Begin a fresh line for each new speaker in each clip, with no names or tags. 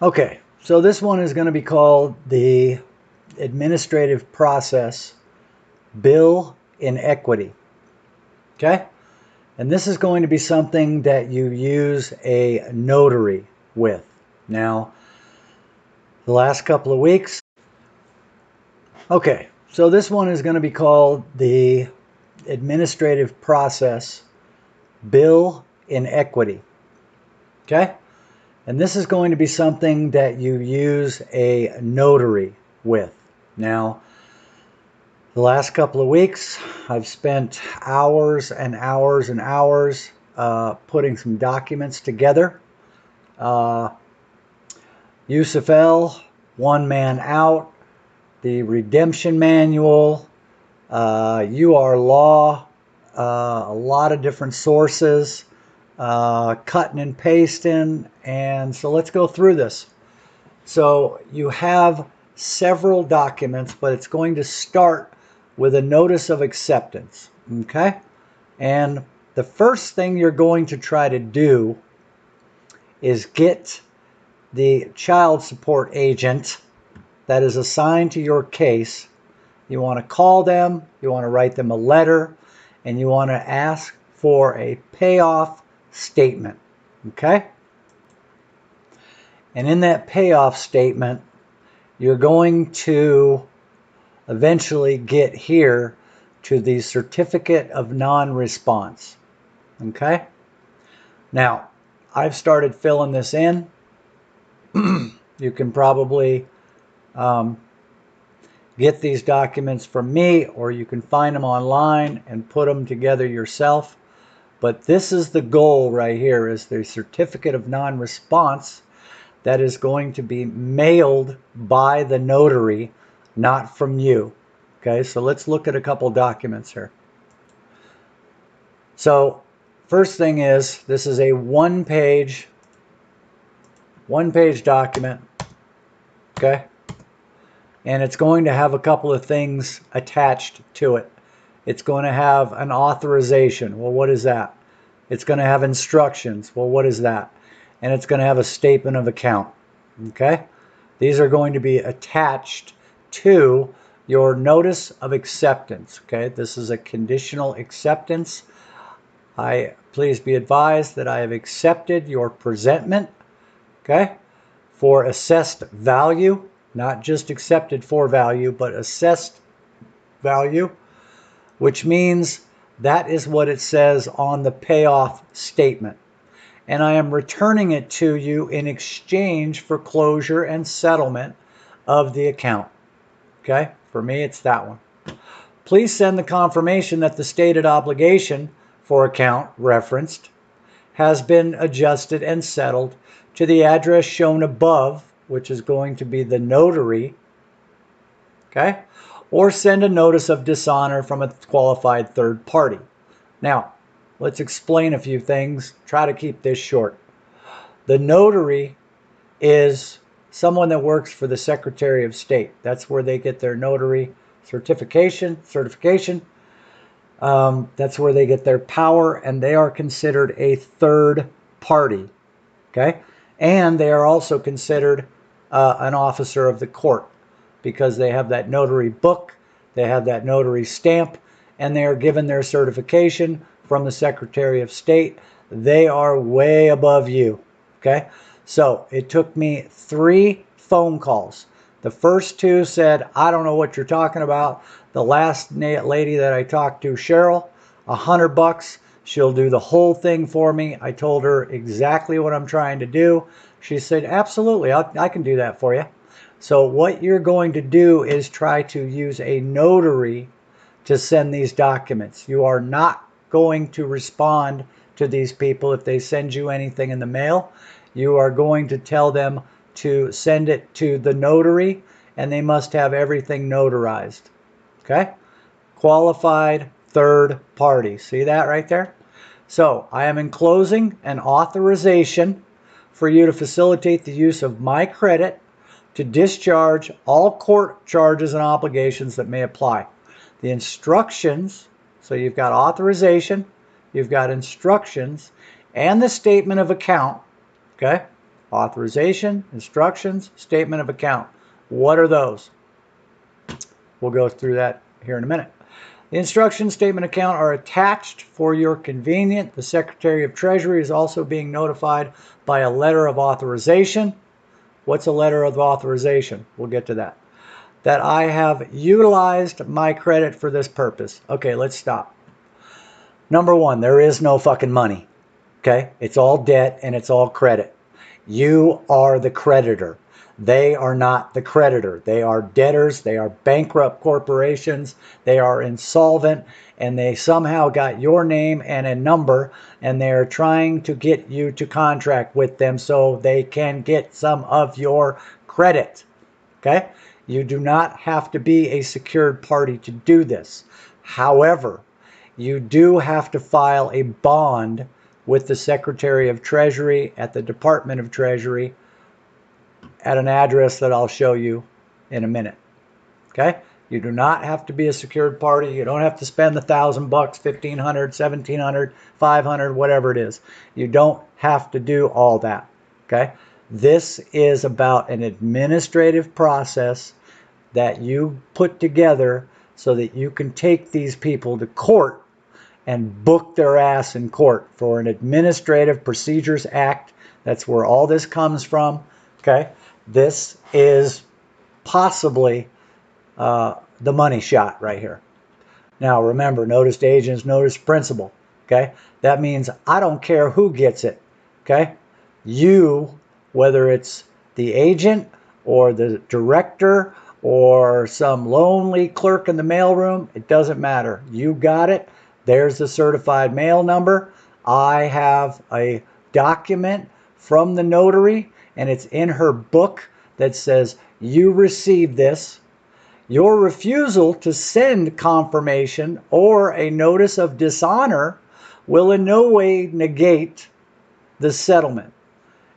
Okay, so this one is going to be called the Administrative Process Bill in Equity. Okay? And this is going to be something that you use a notary with. Now, the last couple of weeks. Okay, so this one is going to be called the Administrative Process Bill in Equity. Okay? And this is going to be something that you use a notary with. Now, the last couple of weeks, I've spent hours and hours and hours putting some documents together. Yusuf L, One Man Out, the Redemption Manual, UR Law, a lot of different sources, cutting and pasting, and so let's go through this. So you have several documents, but it's going to start with a notice of acceptance, okay? And the first thing you're going to try to do is get the child support agent that is assigned to your case. You want to call them, you want to write them a letter, and you want to ask for a payoff statement, okay? And in that payoff statement, you're going to eventually get here to the certificate of non-response, okay? Now, I've started filling this in. You can probably get these documents from me, or you can find them online and put them together yourself. But this is the goal right here, is the certificate of non-response that is going to be mailed by the notary, not from you. Okay, so let's look at a couple documents here. So first thing is, this is a one-page document, okay? And it's going to have a couple of things attached to it. It's going to have an authorization. Well, what is that? It's going to have instructions. Well, what is that? And it's going to have a statement of account, okay? These are going to be attached to your notice of acceptance, okay? This is a conditional acceptance. Please be advised that I have accepted your presentment, okay, for assessed value, not just accepted for value, but assessed value, which means that is what it says on the payoff statement. And I am returning it to you in exchange for closure and settlement of the account. Okay, for me, it's that one. Please send the confirmation that the stated obligation for account referenced has been adjusted and settled to the address shown above, which is going to be the notary, okay? Or send a notice of dishonor from a qualified third party. Now, let's explain a few things. Try to keep this short. The notary is someone that works for the Secretary of State. That's where they get their notary certification. That's where they get their power, and they are considered a third party, okay? And they are also considered an officer of the court, because they have that notary book, they have that notary stamp, and they are given their certification from the Secretary of State. They are way above you, okay? So it took me 3 phone calls. The first 2 said, I don't know what you're talking about. The last lady that I talked to, Cheryl, $100. She'll do the whole thing for me. I told her exactly what I'm trying to do. She said, absolutely, I can do that for you. So what you're going to do is try to use a notary to send these documents. You are not going to respond to these people if they send you anything in the mail. You are going to tell them to send it to the notary, and they must have everything notarized. Okay? Qualified third party. See that right there? So I am enclosing an authorization for you to facilitate the use of my credit to discharge all court charges and obligations that may apply. The instructions, so you've got authorization, you've got instructions, and the statement of account, okay? Authorization, instructions, statement of account. What are those? We'll go through that here in a minute. The instruction statement account are attached for your convenience. The Secretary of Treasury is also being notified by a letter of authorization. What's a letter of authorization? We'll get to that. That I have utilized my credit for this purpose. Okay, let's stop. Number one, there is no fucking money. Okay? It's all debt and it's all credit. You are the creditor. They are not the creditor. They are debtors. They are bankrupt corporations. They are insolvent, and they somehow got your name and a number, and they are trying to get you to contract with them so they can get some of your credit. Okay? You do not have to be a secured party to do this. However, you do have to file a bond with the Secretary of Treasury at the Department of Treasury at an address that I'll show you in a minute. Okay? You do not have to be a secured party. You don't have to spend the $1,000, $1,500, $1,700, $500, whatever it is. You don't have to do all that. Okay? This is about an administrative process that you put together so that you can take these people to court and book their ass in court for an Administrative Procedures Act. That's where all this comes from. Okay? This is possibly the money shot right here. Now remember, noticed agents, noticed principal. Okay? That means I don't care who gets it. Okay? You, whether it's the agent or the director or some lonely clerk in the mailroom, it doesn't matter. You got it. There's the certified mail number. I have a document from the notary, and it's in her book that says you received this. Your refusal to send confirmation or a notice of dishonor will in no way negate the settlement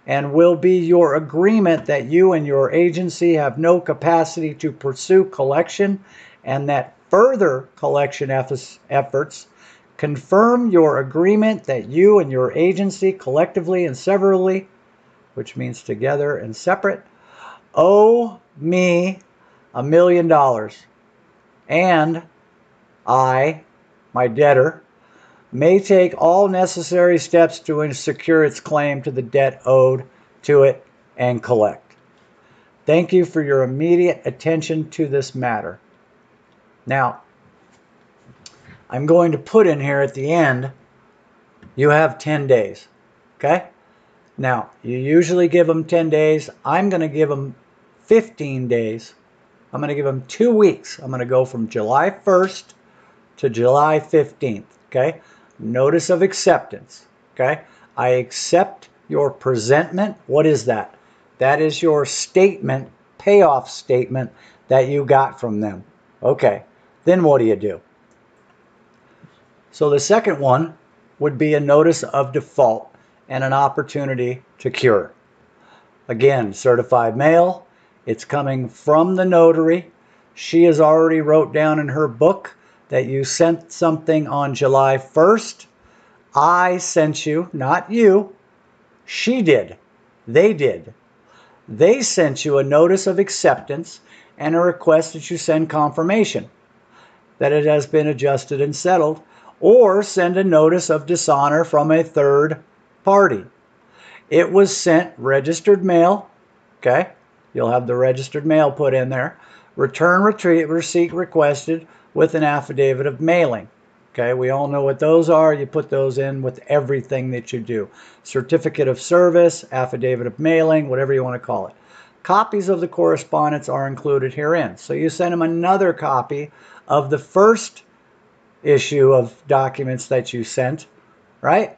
and will be your agreement that you and your agency have no capacity to pursue collection, and that further collection efforts confirm your agreement that you and your agency collectively and severally, which means together and separate, owe me $1 million. And I, my debtor, may take all necessary steps to secure its claim to the debt owed to it and collect. Thank you for your immediate attention to this matter. Now, I'm going to put in here at the end, you have 10 days. Okay? Now, you usually give them 10 days. I'm going to give them 15 days. I'm going to give them 2 weeks. I'm going to go from July 1st to July 15th. Okay? Notice of acceptance. Okay? I accept your presentment. What is that? That is your statement, payoff statement that you got from them. Okay. Then what do you do? So the second one would be a notice of default and an opportunity to cure. Again, certified mail. It's coming from the notary. She has already wrote down in her book that you sent something on July 1st. I sent you, not you. She did. They did. They sent you a notice of acceptance and a request that you send confirmation that it has been adjusted and settled, or send a notice of dishonor from a third party. It was sent registered mail. Okay? You'll have the registered mail put in there. Return receipt requested with an affidavit of mailing. Okay, we all know what those are. You put those in with everything that you do. Certificate of service, affidavit of mailing, whatever you want to call it. Copies of the correspondence are included herein. So you send them another copy of the first issue of documents that you sent, right?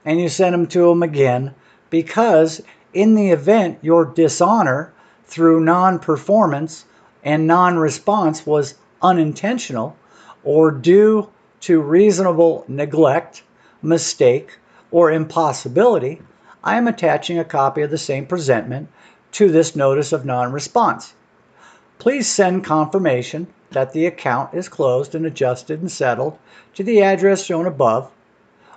And you send them to them again, because in the event your dishonor through non-performance and non-response was unintentional or due to reasonable neglect, mistake, or impossibility, I am attaching a copy of the same presentment to this notice of non-response. Please send confirmation that the account is closed and adjusted and settled to the address shown above,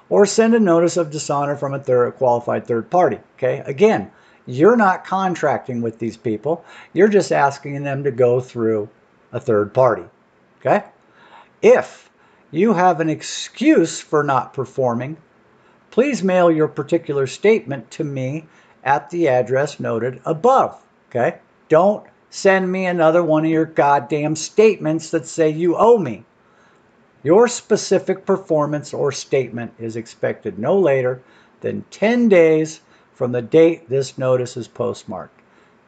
or send a notice of dishonor from a qualified third party. Okay? Again, You're not contracting with these people. You're just asking them to go through a third party. Okay? If you have an excuse for not performing, please mail your particular statement to me at the address noted above. Okay? Don't send me another one of your goddamn statements that say you owe me. Your specific performance or statement is expected no later than 10 days from the date this notice is postmarked.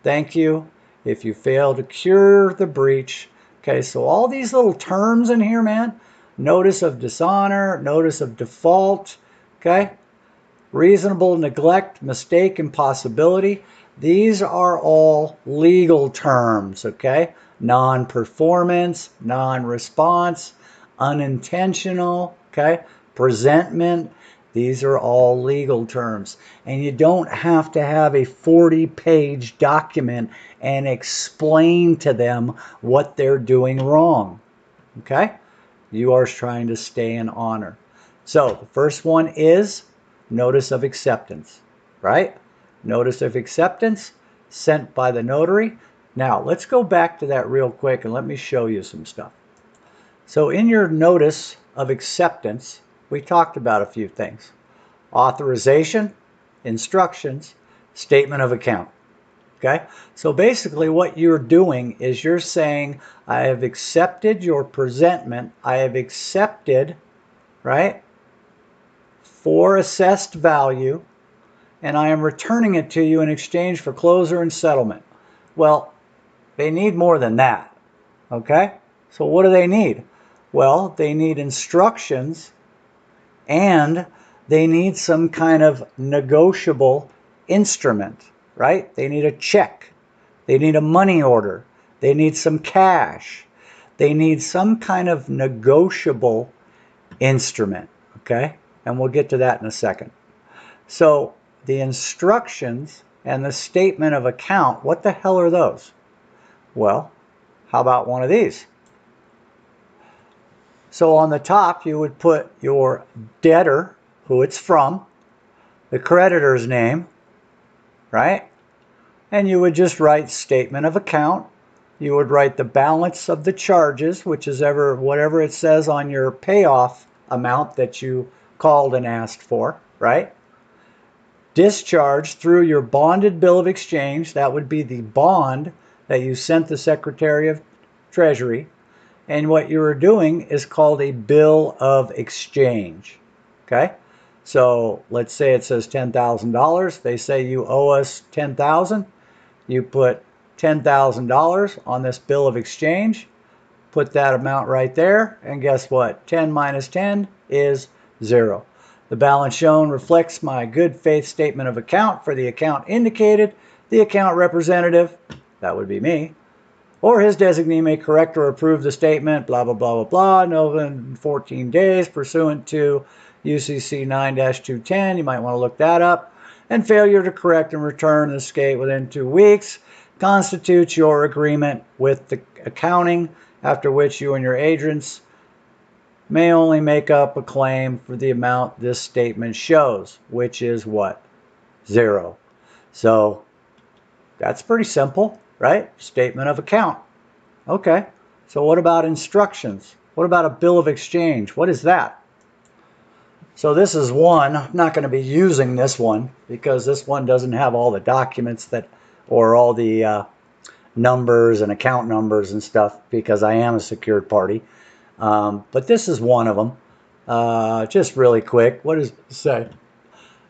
Thank you. If you fail to cure the breach. Okay, so all these little terms in here, man. Notice of dishonor, notice of default, okay? Reasonable neglect, mistake, impossibility. These are all legal terms, okay? Non-performance, non-response, unintentional, okay? Presentment. These are all legal terms. And you don't have to have a 40-page document and explain to them what they're doing wrong, okay? You are trying to stay in honor. So the first one is notice of acceptance, right? Notice of acceptance sent by the notary. Now, let's go back to that real quick and let me show you some stuff. So in your notice of acceptance, we talked about a few things. Authorization, instructions, statement of account. Okay? So basically what you're doing is you're saying, I have accepted your presentment. I have accepted, right, for assessed value, and I am returning it to you in exchange for closure and settlement. Well, they need more than that. Okay? So what do they need? Well, they need instructions and they need some kind of negotiable instrument, right? They need a check. They need a money order. They need some cash. They need some kind of negotiable instrument, okay? And we'll get to that in a second. So the instructions and the statement of account, what the hell are those? Well, how about one of these? So on the top, you would put your debtor, who it's from, the creditor's name, right? And you would just write statement of account. You would write the balance of the charges, which is whatever it says on your payoff amount that you called and asked for, right? Discharge through your bonded bill of exchange. That would be the bond that you sent the Secretary of Treasury. And what you are doing is called a bill of exchange. Okay? So let's say it says $10,000. They say you owe us $10,000. You put $10,000 on this bill of exchange. Put that amount right there. And guess what? 10 minus 10 is 0. The balance shown reflects my good faith statement of account for the account indicated. The account representative, that would be me, or his designee may correct or approve the statement, blah, blah, blah, blah, blah, no within 14 days pursuant to UCC 9-210. You might want to look that up. And failure to correct and return the skate within 2 weeks constitutes your agreement with the accounting, after which you and your agents may only make up a claim for the amount this statement shows, which is what? 0. So that's pretty simple, right? Statement of account. Okay, so what about instructions? What about a bill of exchange? What is that? So this is one. I'm not going to be using this one because this one doesn't have all the documents or all the numbers and account numbers and stuff because I am a secured party. But this is one of them. Just really quick. What does it say?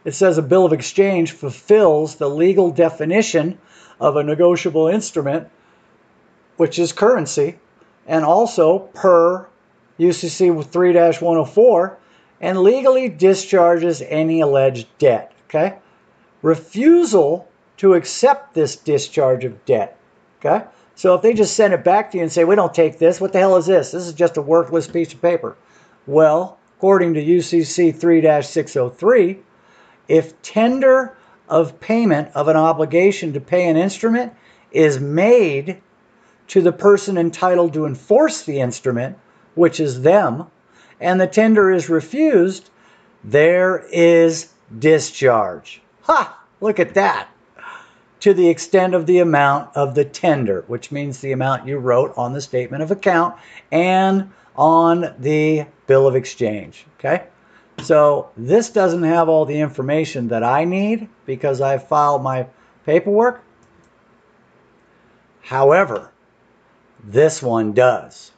It says a bill of exchange fulfills the legal definition of a negotiable instrument, which is currency, and also per UCC 3-104, and legally discharges any alleged debt. Okay? Refusal to accept this discharge of debt. Okay? So if they just send it back to you and say, we don't take this, what the hell is this? This is just a worthless piece of paper. Well, according to UCC 3-603, if tender of payment of an obligation to pay an instrument is made to the person entitled to enforce the instrument, which is them, and the tender is refused, there is discharge. Ha! Look at that. to the extent of the amount of the tender, which means the amount you wrote on the statement of account and on the bill of exchange. Okay? So this doesn't have all the information that I need because I've filed my paperwork. However, this one does.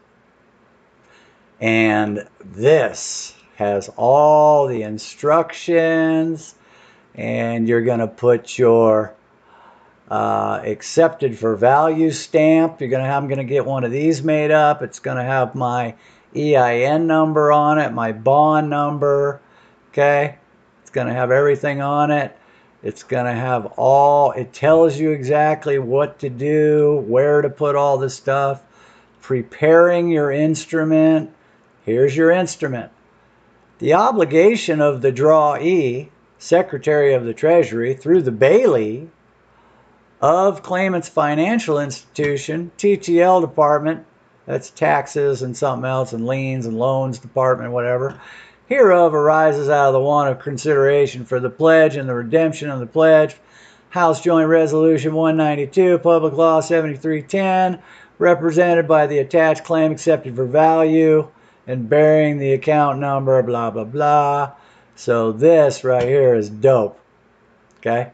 And this has all the instructions, and you're going to put your accepted for value stamp. I'm going to get one of these made up. It's going to have my EIN number on it, my bond number. Okay, it's going to have everything on it. It's going to have it tells you exactly what to do, where to put all the stuff. Preparing your instrument. Here's your instrument. The obligation of the drawee, Secretary of the Treasury, through the Bailey of claimant's financial institution, TTL department, that's taxes and something else, and liens and loans department, whatever, hereof arises out of the want of consideration for the pledge and the redemption of the pledge. House Joint Resolution 192, Public Law 7310, represented by the attached claim accepted for value and bearing the account number, blah, blah, blah. So this right here is dope. Okay?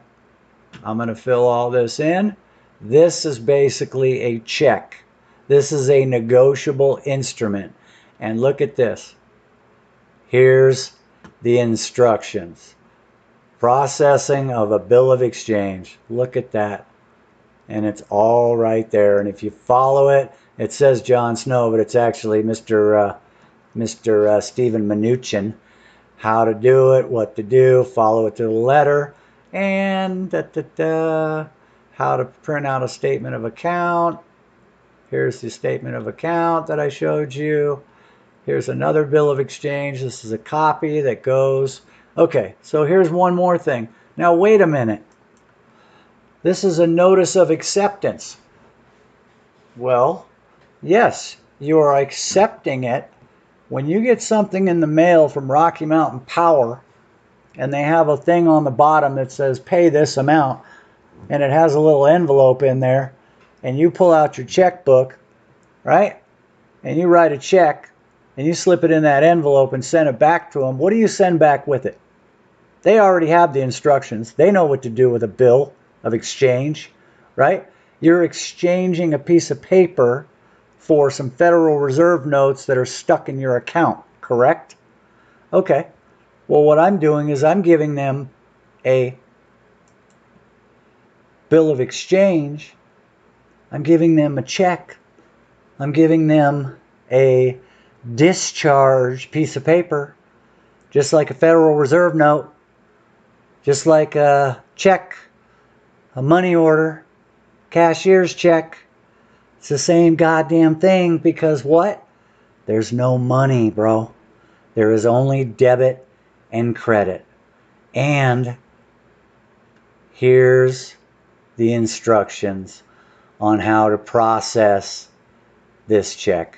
I'm going to fill all this in. This is basically a check. This is a negotiable instrument. And look at this. Here's the instructions. Processing of a bill of exchange. Look at that. And it's all right there. And if you follow it, it says John Snow, but it's actually Mr. Stephen Mnuchin. How to do it, what to do, follow it to the letter, and how to print out a statement of account. Here's the statement of account that I showed you. Here's another bill of exchange. This is a copy that goes. Okay, so here's one more thing. Now wait a minute. This is a notice of acceptance. Well, yes, you are accepting it. When you get something in the mail from Rocky Mountain Power and they have a thing on the bottom that says pay this amount, and it has a little envelope in there, and you pull out your checkbook, right? And you write a check and you slip it in that envelope and send it back to them. What do you send back with it? They already have the instructions. They know what to do with a bill of exchange, right? You're exchanging a piece of paper for some Federal Reserve notes that are stuck in your account, correct? Okay. Well, what I'm doing is I'm giving them a bill of exchange. I'm giving them a check. I'm giving them a discharge piece of paper, just like a Federal Reserve note, just like a check, a money order, cashier's check. It's the same goddamn thing because what? There's no money, bro. There is only debit and credit. And here's the instructions on how to process this check.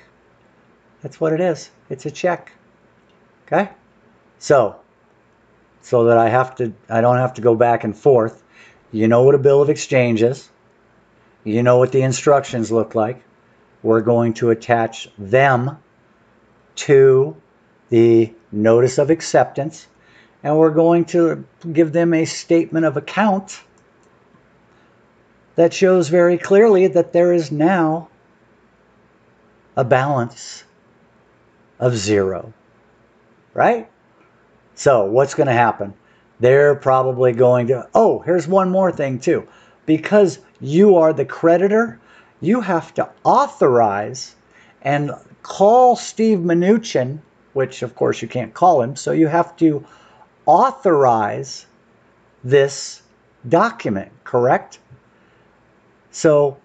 That's what it is. It's a check. Okay? So that I don't have to go back and forth. You know what a bill of exchange is. You know what the instructions look like. We're going to attach them to the notice of acceptance, and we're going to give them a statement of account that shows very clearly that there is now a balance of zero, right? So what's going to happen? They're probably going to, oh, here's one more thing too. Because you are the creditor, you have to authorize and call Steve Mnuchin, which of course you can't call him, so you have to authorize this document, correct? So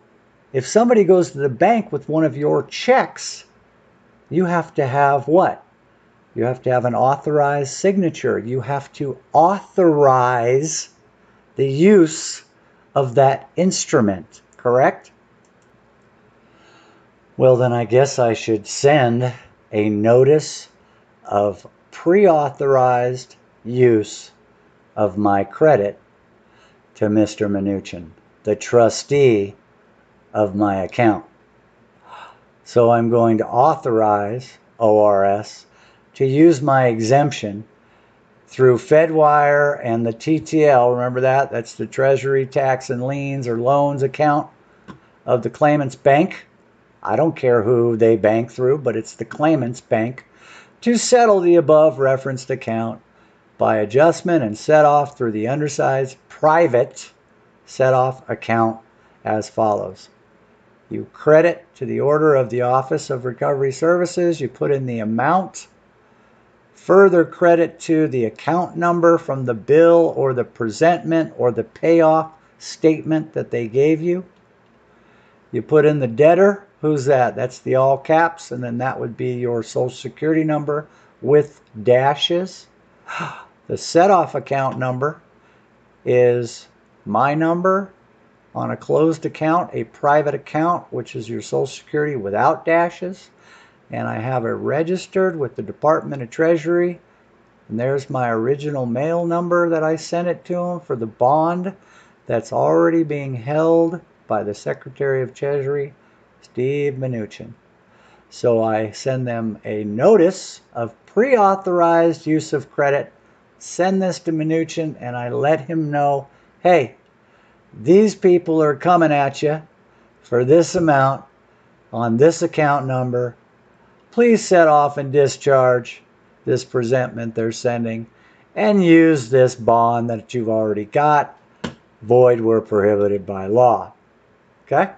if somebody goes to the bank with one of your checks, you have to have what? You have to have an authorized signature. You have to authorize the use of that instrument, correct? Well, then I guess I should send a notice of pre-authorized use of my credit to Mr. Mnuchin. the trustee of my account. So I'm going to authorize ORS to use my exemption through Fedwire and the TTL. Remember that? That's the Treasury Tax and Liens or Loans account of the claimant's bank. I don't care who they bank through, but it's the claimant's bank, to settle the above referenced account by adjustment and set off through the undersized private set off account as follows. You credit to the order of the Office of Recovery Services. You put in the amount. Further credit to the account number from the bill or the presentment or the payoff statement that they gave you. You put in the debtor. Who's that? That's the all caps, and then that would be your Social Security number with dashes. The set-off account number is my number on a closed account, a private account, which is your Social Security without dashes. And I have it registered with the Department of Treasury. And there's my original mail number that I sent it to them for the bond that's already being held by the Secretary of Treasury, Steve Mnuchin. So I send them a notice of pre-authorized use of credit, send this to Mnuchin, and I let him know, hey, these people are coming at you for this amount on this account number. Please set off and discharge this presentment they're sending and use this bond that you've already got. Void where prohibited by law. Okay?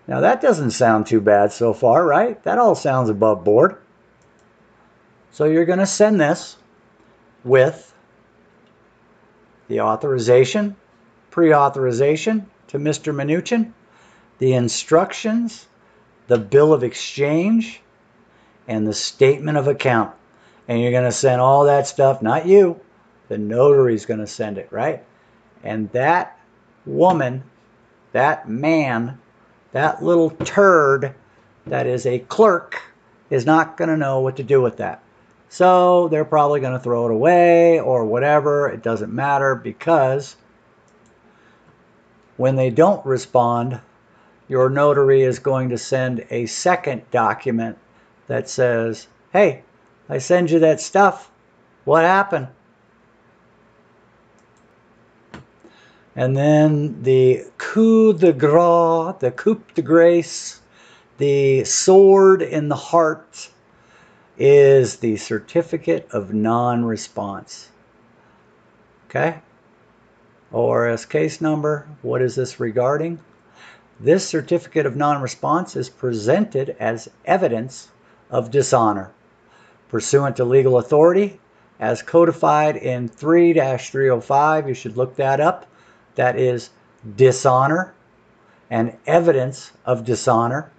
Now that doesn't sound too bad so far, right? That all sounds above board. So you're going to send this with the authorization, pre-authorization to Mr. Mnuchin, the instructions, the bill of exchange, and the statement of account. And you're going to send all that stuff, not you, the notary's going to send it, right? And that woman, that man, that little turd that is a clerk is not going to know what to do with that. So they're probably going to throw it away or whatever. It doesn't matter, because when they don't respond, your notary is going to send a second document that says, hey, I send you that stuff. What happened? And then the coup de grace, the coup de grace, the sword in the heart is the certificate of non-response. Okay? ORS case number, what is this regarding? This certificate of non-response is presented as evidence of dishonor, pursuant to legal authority, as codified in 3-305. You should look that up. That is dishonor and evidence of dishonor.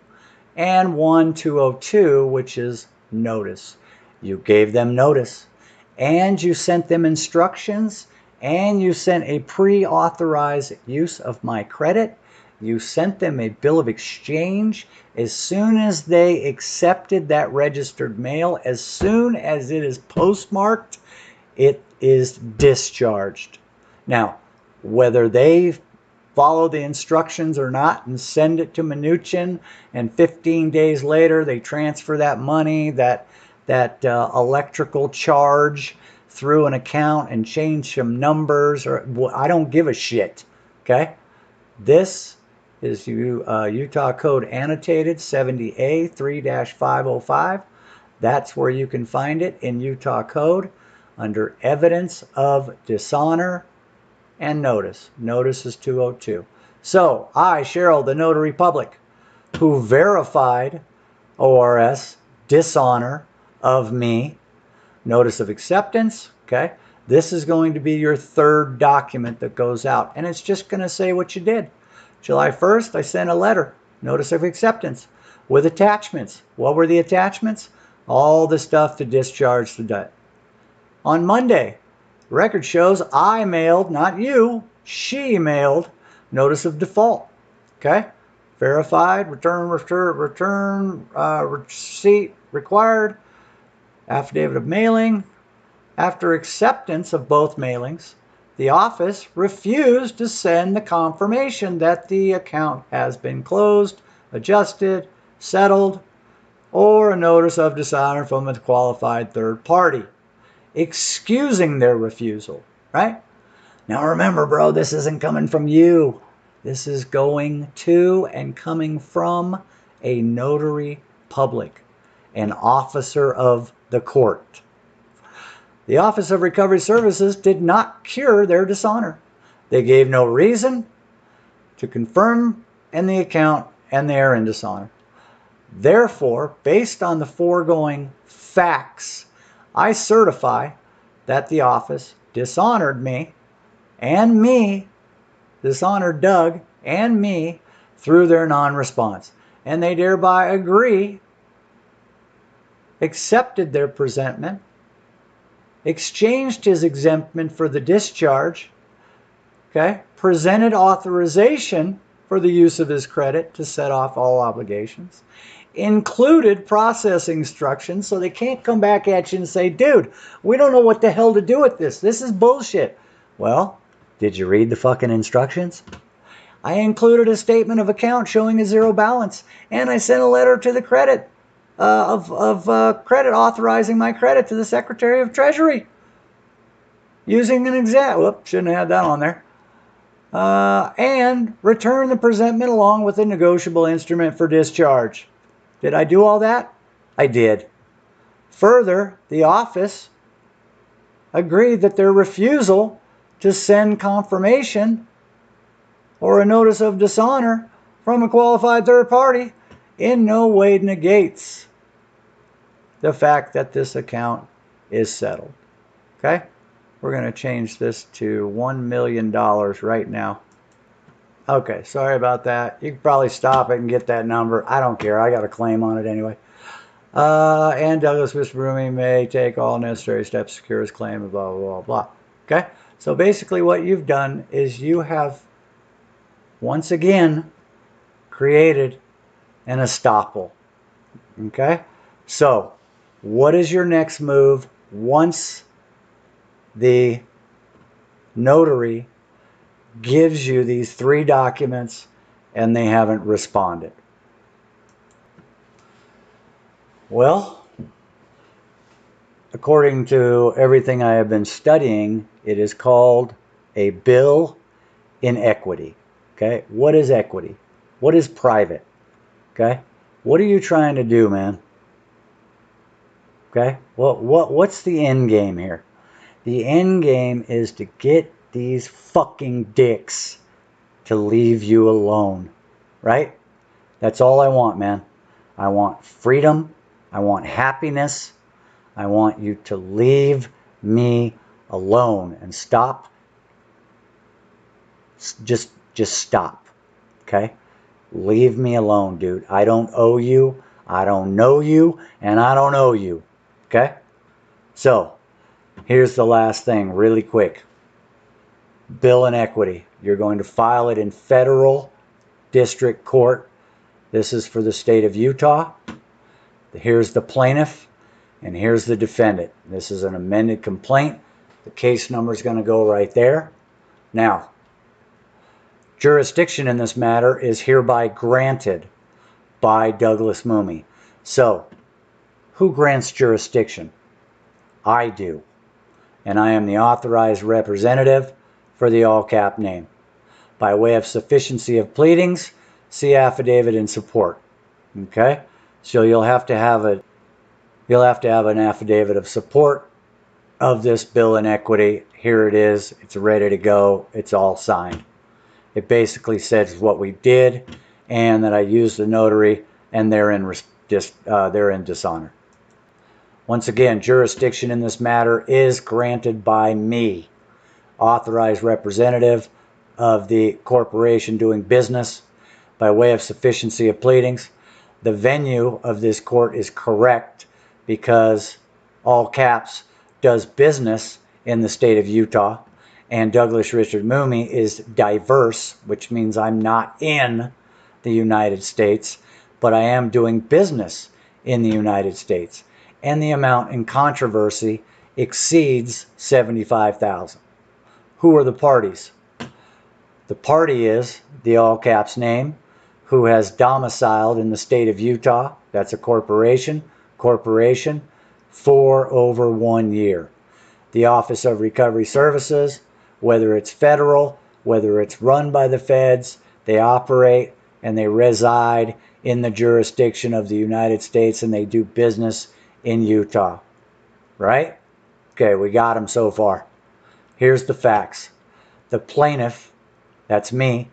And 1202, which is notice. You gave them notice, and you sent them instructions, and you sent a pre-authorized use of my credit. You sent them a bill of exchange. As soon as they accepted that registered mail, as soon as it is postmarked, it is discharged. Now, whether they follow the instructions or not and send it to Mnuchin, and 15 days later they transfer that money, that electrical charge through an account and change some numbers, or I don't give a shit. Okay? This is Utah Code Annotated 70A 3-505. That's where you can find it in Utah Code under Evidence of Dishonor and Notice. Notice is 202. So I, Cheryl, the notary public, who verified ORS dishonor of me, notice of acceptance, okay? This is going to be your third document that goes out, and it's just going to say what you did. July 1st, I sent a letter, notice of acceptance, with attachments. What were the attachments? All the stuff to discharge the debt. On Monday, record shows I mailed, not you, she mailed, notice of default. Okay? Verified, return receipt required, affidavit of mailing. After acceptance of both mailings, the office refused to send the confirmation that the account has been closed, adjusted, settled, or a notice of dishonor from a qualified third party, excusing their refusal, right? Now remember, bro, this isn't coming from you. This is going to and coming from a notary public, an officer of the court. The Office of Recovery Services did not cure their dishonor. They gave no reason to confirm in the account, and they are in dishonor. Therefore, based on the foregoing facts, I certify that the office dishonored me, dishonored Doug and me through their non-response. And they thereby agree, accepted their presentment, exchanged his exemption for the discharge, okay, presented authorization for the use of his credit to set off all obligations, included process instructions, so they can't come back at you and say, dude, we don't know what the hell to do with this. This is bullshit. Well, did you read the fucking instructions? I included a statement of account showing a zero balance, and I sent a letter to the credit credit authorizing my credit to the Secretary of Treasury using an exam. Whoop, shouldn't have had that on there. And return the presentment along with a negotiable instrument for discharge. Did I do all that? I did. Further, the office agreed that their refusal to send confirmation or a notice of dishonor from a qualified third party in no way negates the fact that this account is settled. Okay? We're going to change this to $1 million right now. Okay, sorry about that. You can probably stop it and get that number. I don't care. I got a claim on it anyway. And Douglas Mr. Brumey may take all necessary steps to secure his claim, blah, blah, blah, blah. Okay? So basically what you've done is you have once again created an estoppel. Okay? So what is your next move once the notary gives you these 3 documents and they haven't responded? Well, according to everything I have been studying, it is called a bill in equity. Okay? What is equity? What is private? Okay? What are you trying to do, man? Okay? What's the end game here? The end game is to get these fucking dicks to leave you alone. Right? That's all I want, man. I want freedom. I want happiness. I want you to leave me alone and stop. Just stop. Okay? Leave me alone, dude. I don't owe you. I don't know you. And I don't owe you. Okay? So, here's the last thing really quick. Bill in equity. You're going to file it in federal district court. This is for the state of Utah. Here's the plaintiff, and here's the defendant. This is an amended complaint. The case number is going to go right there. Now, jurisdiction in this matter is hereby granted by Douglas Mumey. So, who grants jurisdiction? I do. And I am the authorized representative for the all-cap name. By way of sufficiency of pleadings, see affidavit in support. Okay? So you'll have to have an affidavit of support of this bill in equity. Here it is. It's ready to go. It's all signed. It basically says what we did and that I used the notary and they're in dishonor. Once again, jurisdiction in this matter is granted by me, authorized representative of the corporation doing business, by way of sufficiency of pleadings. The venue of this court is correct because all caps does business in the state of Utah, and Douglas Richard Mumey is diverse, which means I'm not in the United States, but I am doing business in the United States. And the amount in controversy exceeds $75,000. Who are the parties? The party is the all caps name, who has domiciled in the state of Utah. That's a corporation. Corporation for over 1 year. The Office of Recovery Services, whether it's federal, whether it's run by the feds, they operate and they reside in the jurisdiction of the United States and they do business in Utah. Right? Okay, we got them so far. Here's the facts. The plaintiff, that's me,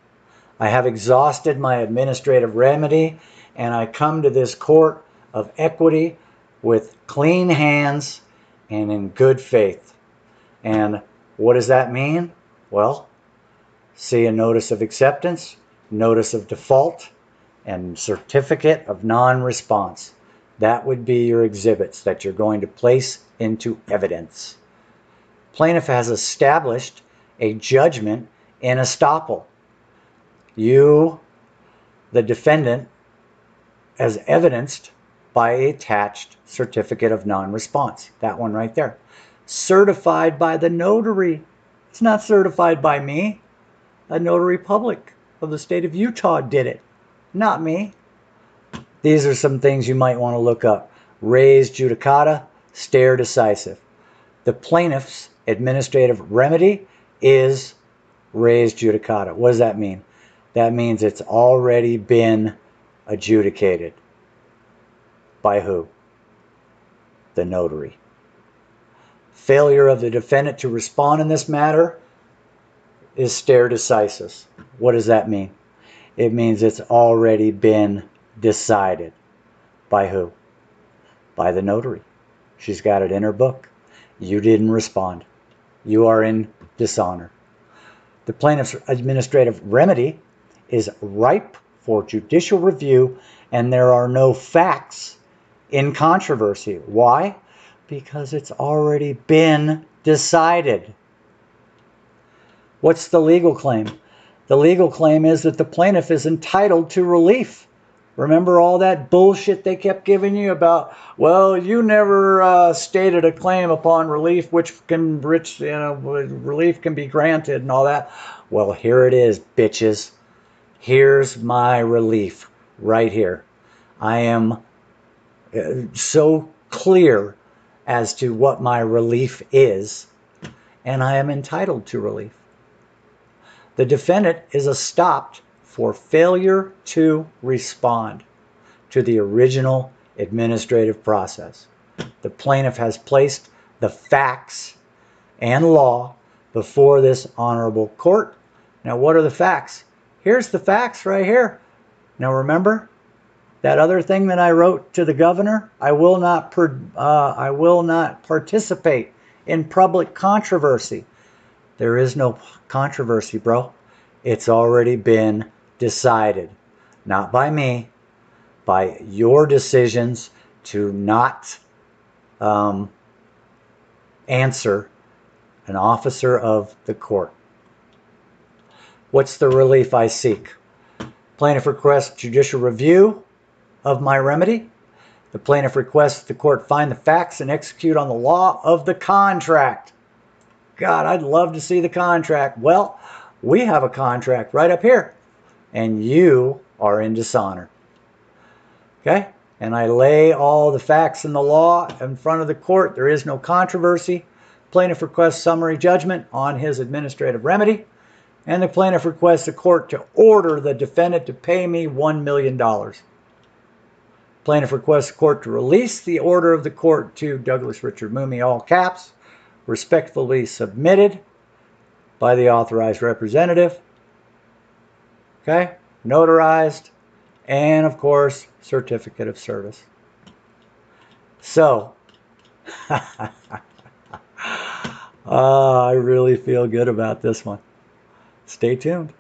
I have exhausted my administrative remedy and I come to this court of equity with clean hands and in good faith. And what does that mean? Well, see a notice of acceptance, notice of default, and certificate of non-response. That would be your exhibits that you're going to place into evidence. Plaintiff has established a judgment in estoppel. You, the defendant, as evidenced by a attached certificate of non-response. That one right there. Certified by the notary. It's not certified by me. A notary public of the state of Utah did it, not me. These are some things you might want to look up. Res judicata, stare decisive. The plaintiff's administrative remedy is res judicata. What does that mean? That means it's already been adjudicated. By who? The notary. Failure of the defendant to respond in this matter is stare decisis. What does that mean? It means it's already been decided. By who? By the notary. She's got it in her book. You didn't respond. You are in dishonor. The plaintiff's administrative remedy is ripe for judicial review and there are no facts in controversy. Why? Because it's already been decided. What's the legal claim? The legal claim is that the plaintiff is entitled to relief. Remember all that bullshit they kept giving you about, well, you never stated a claim upon relief relief can be granted and all that. Well, here it is, bitches. Here's my relief right here. I am so clear as to what my relief is, and I am entitled to relief. The defendant is estopped for failure to respond to the original administrative process. The plaintiff has placed the facts and law before this honorable court. Now, what are the facts? Here's the facts right here. Now, remember that other thing that I wrote to the governor? I will not participate in public controversy. There is no controversy, bro. It's already been decided. Not by me, by your decisions to not answer an officer of the court. What's the relief I seek? Plaintiff requests judicial review of my remedy. The plaintiff requests that the court find the facts and execute on the law of the contract. God, I'd love to see the contract. Well, we have a contract right up here, and you are in dishonor. Okay? And I lay all the facts in the law in front of the court. There is no controversy. Plaintiff requests summary judgment on his administrative remedy, and the plaintiff requests the court to order the defendant to pay me $1 million. Plaintiff requests the court to release the order of the court to Douglas Richard Moomey, all caps, respectfully submitted by the authorized representative. Okay? Notarized. And, of course, certificate of service. So, I really feel good about this one. Stay tuned.